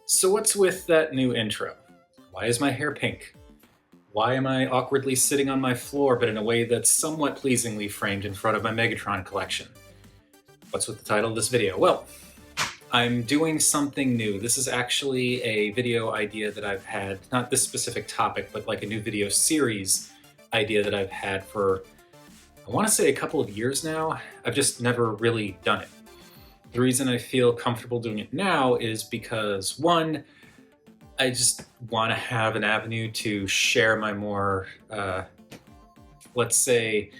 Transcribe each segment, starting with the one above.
So what's with that new intro? Why is my hair pink? Why am I awkwardly sitting on my floor, but in a way that's somewhat pleasingly framed in front of my Megatron collection? What's with the title of this video? Well, I'm doing something new. This is actually a video idea that I've had, not this specific topic, but like a new video series idea that I've had for, I want to say a couple of years now. I've just never really done it. The reason I feel comfortable doing it now is because, one, I just want to have an avenue to share my more, let's say,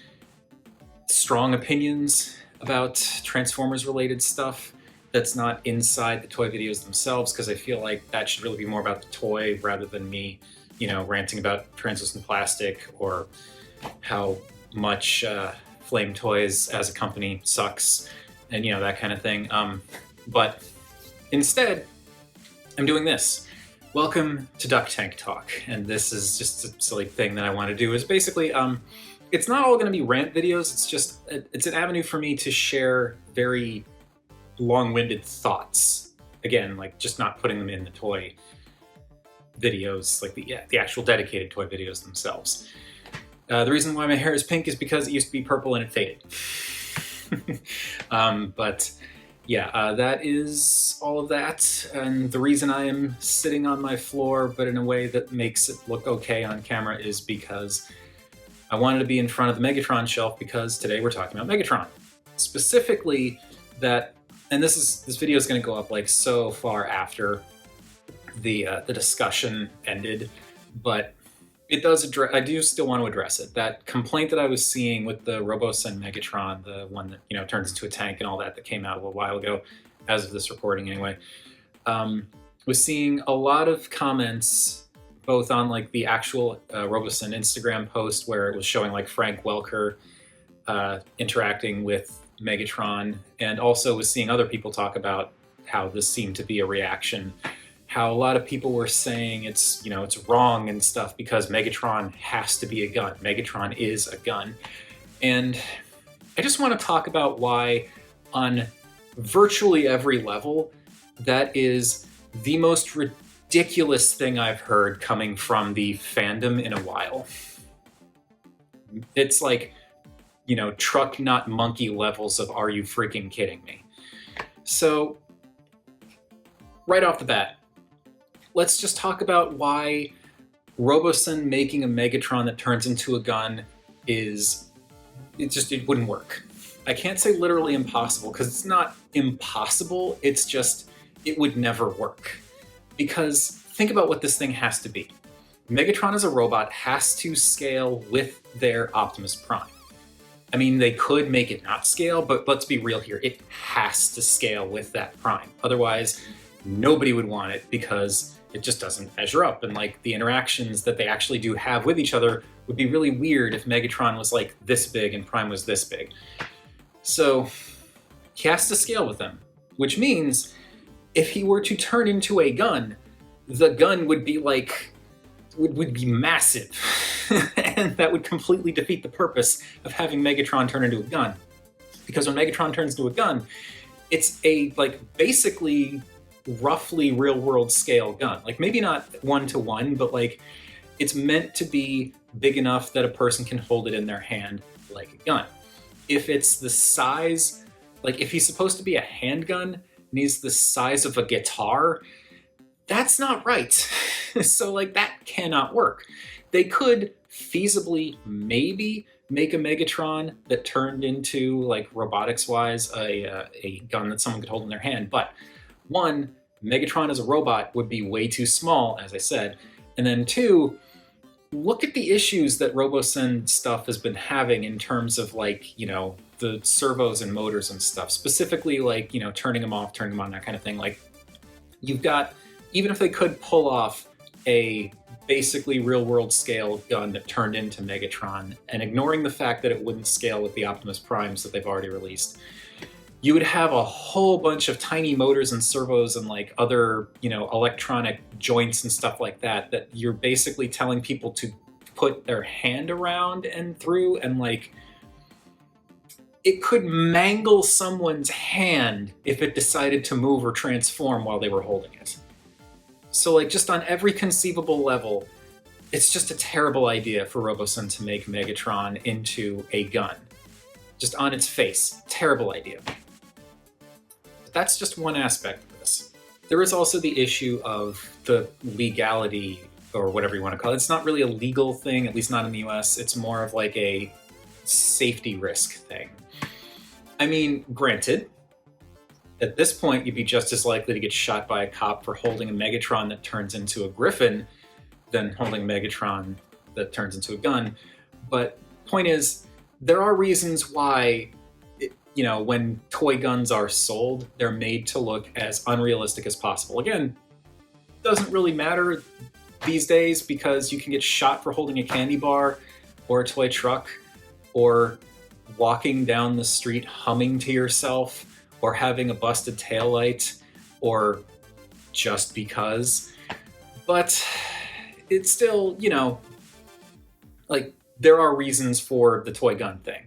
strong opinions about Transformers-related stuff that's not inside the toy videos themselves, because I feel like that should really be more about the toy rather than me, ranting about translucent plastic or how much Flame Toys as a company sucks and, that kind of thing. But instead, I'm doing this. Welcome to DuckTank Talk, and this is just a silly thing that I want to do. Is basically, it's not all going to be rant videos. It's an avenue for me to share very long-winded thoughts. Again, like just not putting them in the toy videos, like the actual dedicated toy videos themselves. The reason why my hair is pink is because it used to be purple and it faded. But yeah, that is all of that. And the reason I am sitting on my floor, but in a way that makes it look okay on camera, is because I wanted to be in front of the Megatron shelf, because today we're talking about Megatron. Specifically that, and this video is going to go up like so far after the discussion ended, but it does address, I do still want to address it. That complaint that I was seeing with the Robosen Megatron, the one that, turns into a tank and all that came out a little while ago, as of this recording anyway, was seeing a lot of comments, both on like the actual Robosen Instagram post where it was showing like Frank Welker interacting with Megatron, and also was seeing other people talk about how this seemed to be a reaction. How a lot of people were saying it's wrong and stuff because Megatron has to be a gun. Megatron is a gun. And I just want to talk about why on virtually every level that is the most ridiculous thing I've heard coming from the fandom in a while. It's like, truck not monkey levels of are you freaking kidding me? So right off the bat, let's just talk about why Robosen making a Megatron that turns into a gun it wouldn't work. I can't say literally impossible, because it's not impossible, it's just, it would never work. Because think about what this thing has to be. Megatron as a robot has to scale with their Optimus Prime. I mean, they could make it not scale, but let's be real here, it has to scale with that Prime. Otherwise, nobody would want it, because it just doesn't measure up, and like the interactions that they actually do have with each other would be really weird if Megatron was like this big and Prime was this big. So he has to scale with them, which means if he were to turn into a gun, the gun would be would be massive. And that would completely defeat the purpose of having Megatron turn into a gun. Because when Megatron turns into a gun, it's a basically roughly real-world scale gun. Like maybe not one-to-one, but it's meant to be big enough that a person can hold it in their hand like a gun. If it's the size, if he's supposed to be a handgun and he's the size of a guitar, that's not right. So that cannot work. They could feasibly maybe make a Megatron that turned into, robotics-wise, a gun that someone could hold in their hand, but one, Megatron as a robot would be way too small, as I said. And then two, look at the issues that Robosen stuff has been having in terms of the servos and motors and stuff. Specifically turning them off, turning them on, that kind of thing. You've got, even if they could pull off a basically real-world scale gun that turned into Megatron, and ignoring the fact that it wouldn't scale with the Optimus Primes that they've already released, you would have a whole bunch of tiny motors and servos and other, electronic joints and stuff like that, that you're basically telling people to put their hand around and through, and it could mangle someone's hand if it decided to move or transform while they were holding it. So like just on every conceivable level, it's just a terrible idea for Robosen to make Megatron into a gun. Just on its face, terrible idea. But that's just one aspect of this. There is also the issue of the legality, or whatever you want to call it. It's not really a legal thing, at least not in the US. It's more of like a safety risk thing. I mean, granted, at this point, you'd be just as likely to get shot by a cop for holding a Megatron that turns into a Griffin than holding a Megatron that turns into a gun. But point is, there are reasons why, you know, when toy guns are sold, they're made to look as unrealistic as possible. Again, doesn't really matter these days because you can get shot for holding a candy bar or a toy truck or walking down the street humming to yourself or having a busted taillight or just because. But it's still, you know, like there are reasons for the toy gun thing.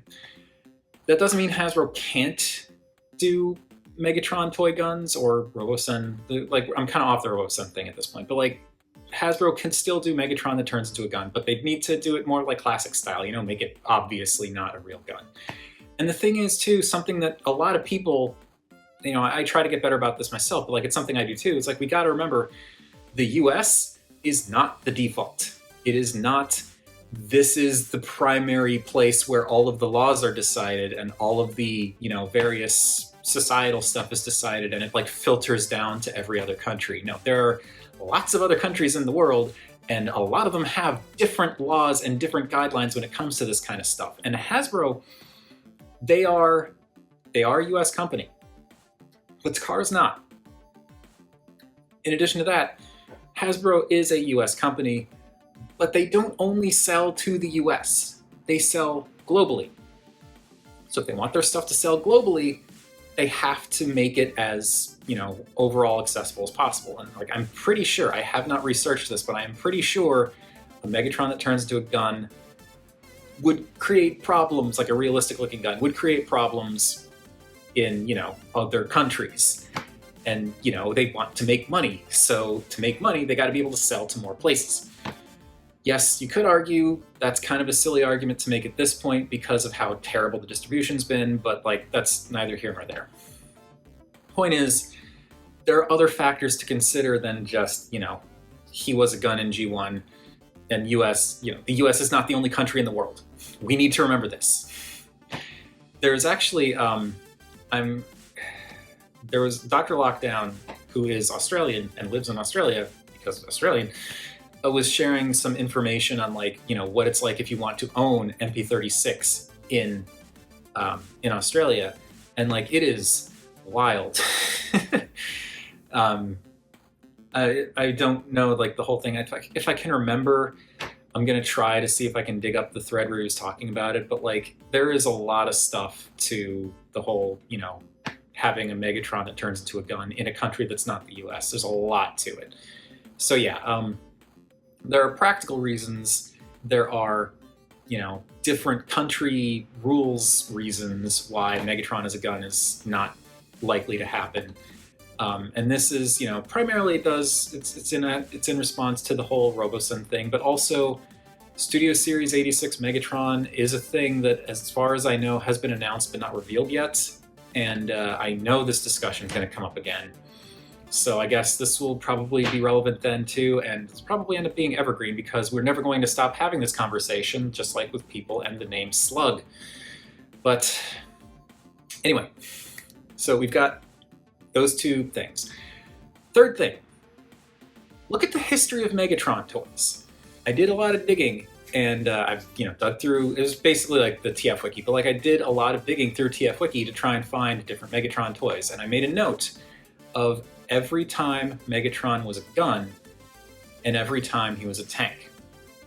That doesn't mean Hasbro can't do Megatron toy guns or Robosen. Like, I'm kind of off the Robosen thing at this point, but like Hasbro can still do Megatron that turns into a gun, but they need to do it more like classic style, you know, make it obviously not a real gun. And the thing is too, something that a lot of people, you know, I try to get better about this myself, but like it's something I do too. It's like, we got to remember the US is not the default. It is not, this is the primary place where all of the laws are decided and all of the, you know, various societal stuff is decided and it like filters down to every other country. No, there are lots of other countries in the world and a lot of them have different laws and different guidelines when it comes to this kind of stuff. And Hasbro, they are a US company, but Takar's not. In addition to that, Hasbro is a US company, but they don't only sell to the US, they sell globally. So if they want their stuff to sell globally, they have to make it as, you know, overall accessible as possible. And like, I'm pretty sure, I have not researched this, but I am pretty sure a Megatron that turns into a gun would create problems, like a realistic looking gun, would create problems in, you know, other countries. And, you know, they want to make money. So to make money, they got to be able to sell to more places. Yes, you could argue that's kind of a silly argument to make at this point because of how terrible the distribution's been, but like that's neither here nor there. Point is, there are other factors to consider than just, you know, he was a gun in G1 and US, you know, the US is not the only country in the world. We need to remember this. There's actually, there was Dr. Lockdown, who is Australian and lives in Australia because Australian, was sharing some information on like, you know, what it's like if you want to own MP36 in Australia, and like it is wild. I don't know like the whole thing. If I can remember, I'm gonna try to see if I can dig up the thread where he was talking about it. But like there is a lot of stuff to the whole, you know, having a Megatron that turns into a gun in a country that's not the US. There's a lot to it. So yeah, there are practical reasons. There are, you know, different country rules reasons why Megatron as a gun is not likely to happen. And this is, you know, primarily it's in response to the whole Robosen thing, but also Studio Series 86 Megatron is a thing that, as far as I know, has been announced but not revealed yet. And I know this discussion is going to come up again. So I guess this will probably be relevant then too, and it's probably end up being evergreen because we're never going to stop having this conversation, just like with people and the name Slug. But anyway, so we've got those two things. Third thing, look at the history of Megatron toys. I did a lot of digging, and I've dug through. It was basically like the TF Wiki, but like I did a lot of digging through TF Wiki to try and find different Megatron toys, and I made a note of every time Megatron was a gun and every time he was a tank.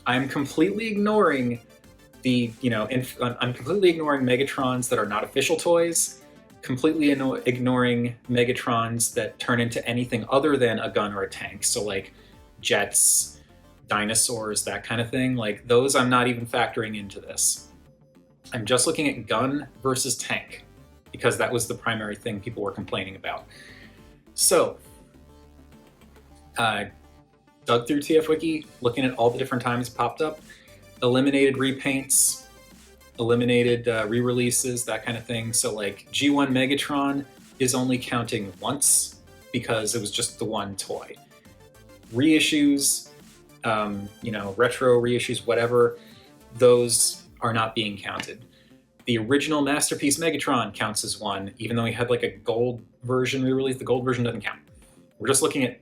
I'm completely ignoring I'm completely ignoring Megatrons that are not official toys, completely ignoring Megatrons that turn into anything other than a gun or a tank. So like jets, dinosaurs, that kind of thing. Like those I'm not even factoring into this. I'm just looking at gun versus tank because that was the primary thing people were complaining about. So, dug through TF-Wiki, looking at all the different times it popped up, eliminated repaints, eliminated re-releases, that kind of thing. So like G1 Megatron is only counting once because it was just the one toy. Reissues, retro reissues, whatever, those are not being counted. The original Masterpiece Megatron counts as one, even though he had like a gold version re-release. The gold version doesn't count. We're just looking at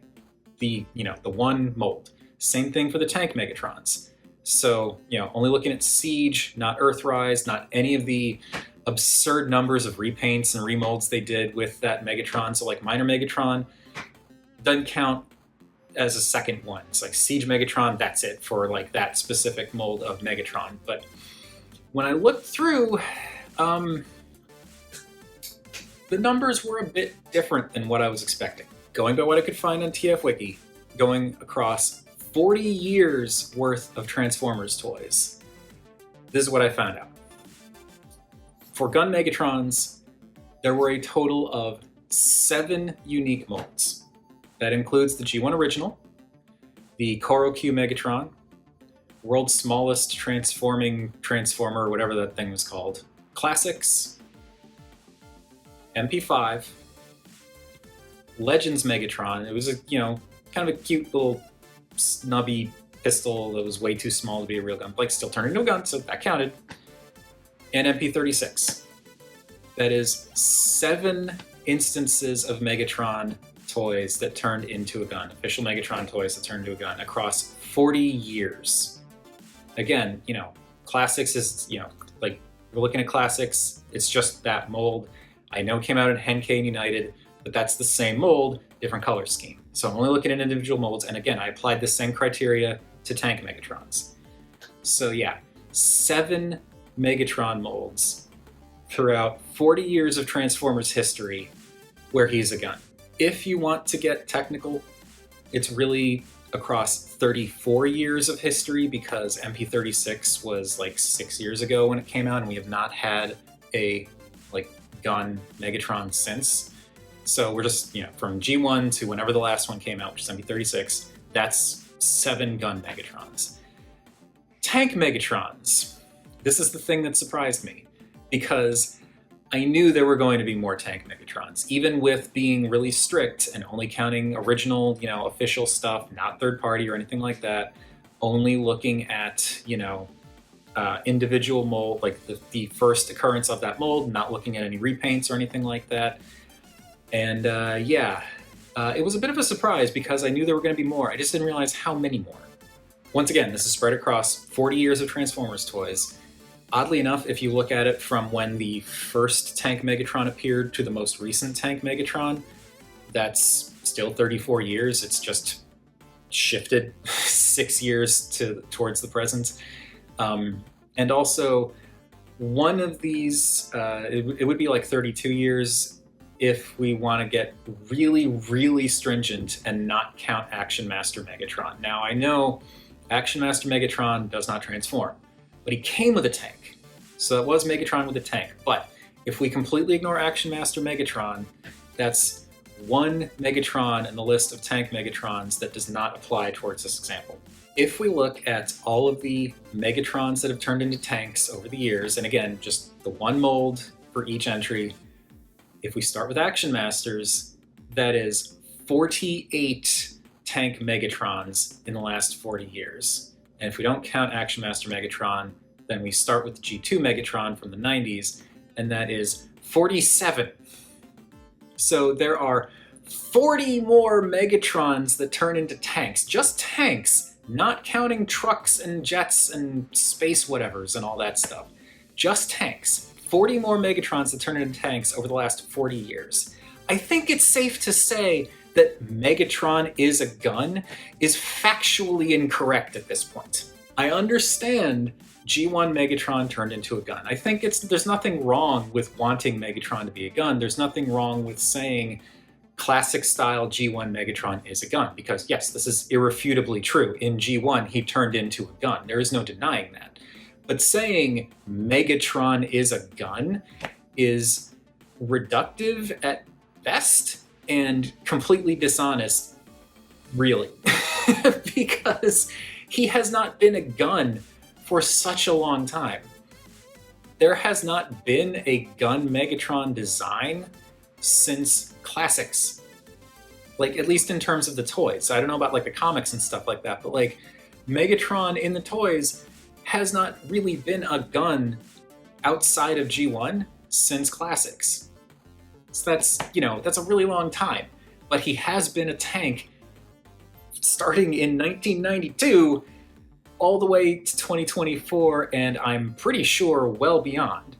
the one mold. Same thing for the Tank Megatrons. So, only looking at Siege, not Earthrise, not any of the absurd numbers of repaints and remolds they did with that Megatron. So like Minor Megatron doesn't count as a second one. It's like Siege Megatron, that's it for like that specific mold of Megatron. But when I looked through, the numbers were a bit different than what I was expecting. Going by what I could find on TF-Wiki, going across 40 years worth of Transformers toys, this is what I found out. For Gun Megatrons, there were a total of 7 unique molds. That includes the G1 original, the Koro Q Megatron, world's smallest transforming transformer, whatever that thing was called, Classics, MP5, Legends Megatron. It was a kind of a cute little snubby pistol that was way too small to be a real gun. Like, still turned into a gun, so that counted. And MP36. That is 7 instances of Megatron toys that turned into a gun. Official Megatron toys that turned into a gun across 40 years. Again, Classics is, like, we're looking at Classics, it's just that mold. I know it came out in Henkei and United, but that's the same mold, different color scheme. So I'm only looking at individual molds, and again, I applied the same criteria to Tank Megatrons. So yeah, 7 Megatron molds throughout 40 years of Transformers history where he's a gun. If you want to get technical, it's really across 34 years of history, because MP36 was like 6 years ago when it came out, and we have not had a gun Megatron since. So we're just, from G1 to whenever the last one came out, which is MP36, that's 7 gun Megatrons. Tank Megatrons. This is the thing that surprised me, because I knew there were going to be more Tank Megatrons, even with being really strict and only counting original, official stuff, not third party or anything like that, only looking at, individual mold, like the first occurrence of that mold, not looking at any repaints or anything like that. And it was a bit of a surprise because I knew there were going to be more. I just didn't realize how many more. Once again, this is spread across 40 years of Transformers toys. Oddly enough, if you look at it from when the first Tank Megatron appeared to the most recent Tank Megatron, that's still 34 years. It's just shifted 6 years towards the present. And also, one of these, it would be like 32 years if we want to get really, really stringent and not count Action Master Megatron. Now, I know Action Master Megatron does not transform, but he came with a tank. So it was Megatron with a tank. But if we completely ignore Action Master Megatron, that's 1 Megatron in the list of Tank Megatrons that does not apply towards this example. If we look at all of the Megatrons that have turned into tanks over the years, and again, just the 1 mold for each entry, if we start with Action Masters, that is 48 Tank Megatrons in the last 40 years. And if we don't count Action Master Megatron, then we start with the G2 Megatron from the 90s, and that is 47. So there are 40 more Megatrons that turn into tanks. Just tanks, not counting trucks and jets and space whatevers and all that stuff. Just tanks. 40 more Megatrons that turn into tanks over the last 40 years. I think it's safe to say that Megatron is a gun is factually incorrect at this point. I understand G1 Megatron turned into a gun. I think there's nothing wrong with wanting Megatron to be a gun. There's nothing wrong with saying classic style G1 Megatron is a gun, because yes, this is irrefutably true. In G1, he turned into a gun. There is no denying that. But saying Megatron is a gun is reductive at best and completely dishonest, really. because he has not been a gun for such a long time. There has not been a gun Megatron design since Classics. Like, at least in terms of the toys. I don't know about like the comics and stuff like that, but like Megatron in the toys has not really been a gun outside of G1 since Classics. So that's, you know, that's a really long time. But he has been a tank starting in 1992 all the way to 2024, and I'm pretty sure well beyond.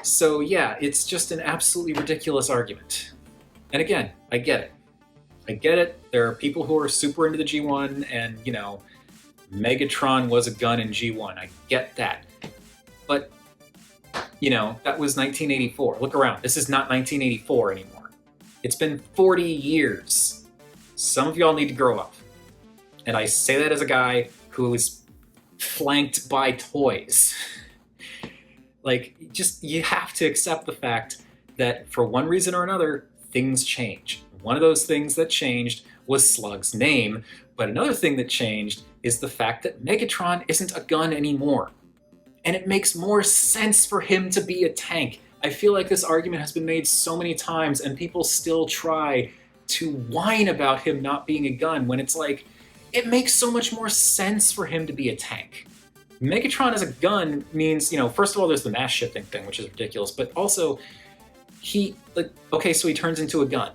So yeah, it's just an absolutely ridiculous argument. And again, I get it. I get it. There are people who are super into the G1, and, you know, Megatron was a gun in G1. I get that. But, you know, that was 1984. Look around. This is not 1984 anymore. It's been 40 years. Some of y'all need to grow up. And I say that as a guy who is flanked by toys. Like, just, you have to accept the fact that for one reason or another, things change. One of those things that changed was Slug's name, but another thing that changed is the fact that Megatron isn't a gun anymore. And it makes more sense for him to be a tank. I feel like this argument has been made so many times, and people still try to whine about him not being a gun when it's like, it makes so much more sense for him to be a tank. Megatron as a gun means, you know, first of all, there's the mass shifting thing, which is ridiculous, but also he, like, okay, so he turns into a gun.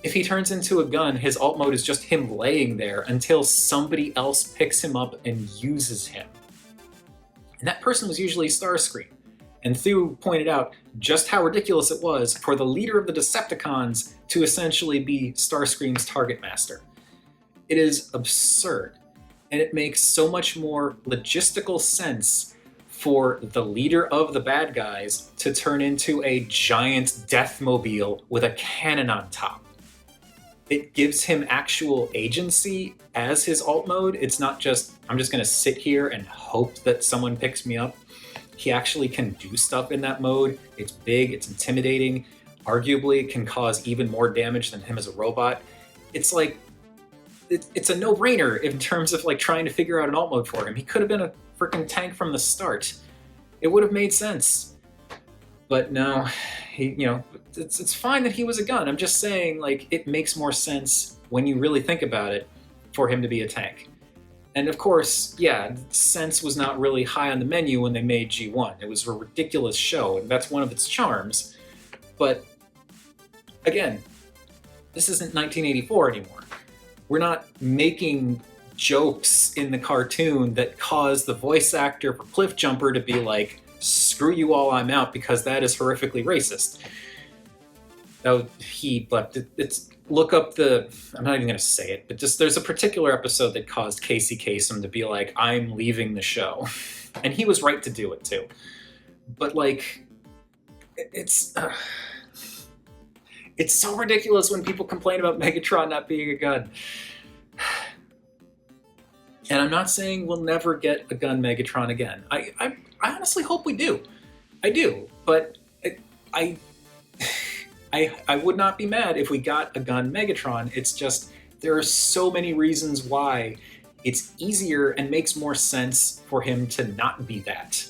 If he turns into a gun, his alt mode is just him laying there until somebody else picks him up and uses him. And that person was usually Starscream. And Thew pointed out just how ridiculous it was for the leader of the Decepticons to essentially be Starscream's target master. It is absurd, and it makes so much more logistical sense for the leader of the bad guys to turn into a giant deathmobile with a cannon on top. It gives him actual agency as his alt mode. It's not just, I'm just going to sit here and hope that someone picks me up. He actually can do stuff in that mode. It's big, it's intimidating. Arguably, it can cause even more damage than him as a robot. It's like, it's a no-brainer in terms of like trying to figure out an alt mode for him. He could have been a freaking tank from the start. It would have made sense. But no, he, you know, it's fine that he was a gun. I'm just saying, like, it makes more sense when you really think about it for him to be a tank. And of course, yeah, sense was not really high on the menu when they made G1. It was a ridiculous show, and that's one of its charms. But again, this isn't 1984 anymore. We're not making jokes in the cartoon that cause the voice actor for Cliffjumper to be like, screw you all, I'm out, because that is horrifically racist. Oh, he left it. It's, look up the, I'm not even going to say it, but just there's a particular episode that caused Casey Kasem to be like, I'm leaving the show. And he was right to do it too. But like, it's so ridiculous when people complain about Megatron not being a gun. And I'm not saying we'll never get a gun Megatron again. I honestly hope we do. I do. But I would not be mad if we got a gun Megatron. It's just, there are so many reasons why it's easier and makes more sense for him to not be that.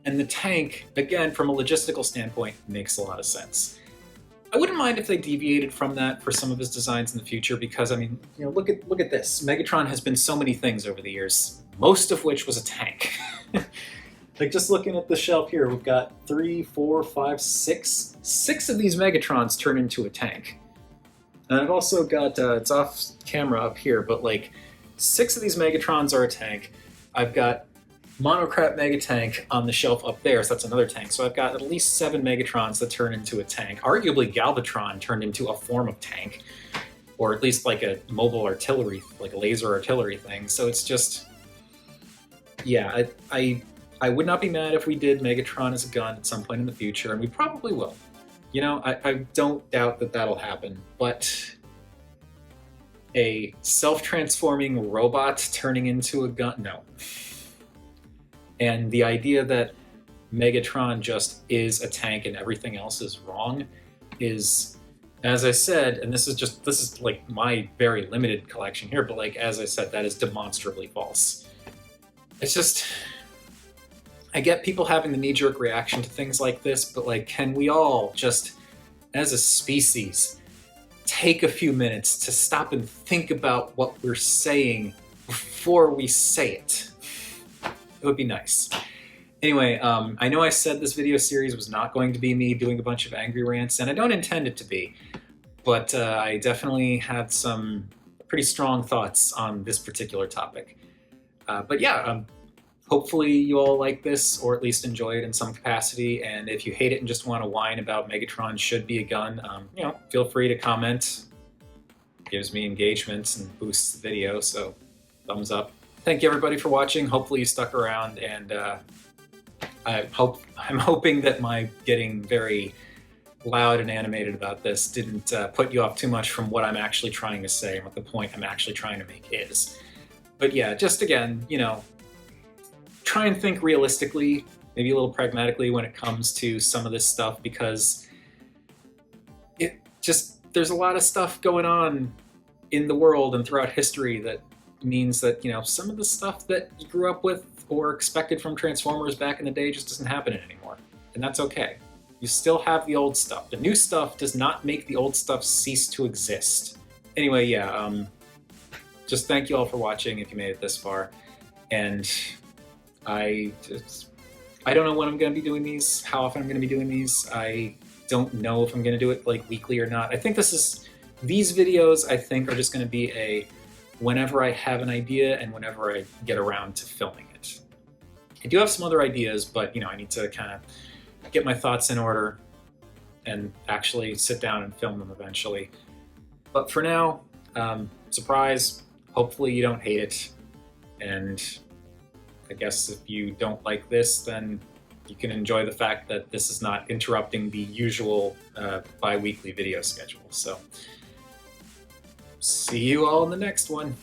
And the tank, again, from a logistical standpoint, makes a lot of sense. I wouldn't mind if they deviated from that for some of his designs in the future, because, I mean, you know, look at this. Megatron has been so many things over the years, most of which was a tank. Like, just looking at the shelf here, we've got 3, 4, 5, 6. 6 of these Megatrons turn into a tank. And I've also got, it's off camera up here, but like 6 of these Megatrons are a tank. I've got Monocrat Megatank on the shelf up there, so that's another tank. So I've got at least 7 Megatrons that turn into a tank. Arguably Galvatron turned into a form of tank, or at least like a mobile artillery, like a laser artillery thing. So it's just, yeah, I would not be mad if we did Megatron as a gun at some point in the future, and we probably will. You know, I don't doubt that that'll happen, but a self-transforming robot turning into a gun, no. And the idea that Megatron just is a tank and everything else is wrong is as I said, and this is like my very limited collection here, but like as I said, that is demonstrably false. It's just, I get people having the knee-jerk reaction to things like this, but like, can we all just, as a species, take a few minutes to stop and think about what we're saying before we say it? It would be nice. Anyway, I know I said this video series was not going to be me doing a bunch of angry rants, and I don't intend it to be, but I definitely had some pretty strong thoughts on this particular topic. But yeah, hopefully you all like this, or at least enjoy it in some capacity, and if you hate it and just want to whine about Megatron should be a gun, you know, feel free to comment. It gives me engagement and boosts the video, so thumbs up. Thank you everybody for watching. Hopefully you stuck around, and I'm hoping that my getting very loud and animated about this didn't put you off too much from what I'm actually trying to say and what the point I'm actually trying to make is. But yeah, just again, you know, try and think realistically, maybe a little pragmatically when it comes to some of this stuff, because there's a lot of stuff going on in the world and throughout history that means that, you know, some of the stuff that you grew up with or expected from Transformers back in the day just doesn't happen anymore. And that's okay. You still have the old stuff. The new stuff does not make the old stuff cease to exist. Anyway, yeah, just thank you all for watching if you made it this far. And I don't know when I'm going to be doing these, how often I'm going to be doing these. I don't know if I'm going to do it like weekly or not. I think these videos I think are just going to be a whenever I have an idea and whenever I get around to filming it. I do have some other ideas, but you know, I need to kind of get my thoughts in order and actually sit down and film them eventually. But for now, surprise, hopefully you don't hate it. And I guess if you don't like this, then you can enjoy the fact that this is not interrupting the usual bi-weekly video schedule. So see you all in the next one.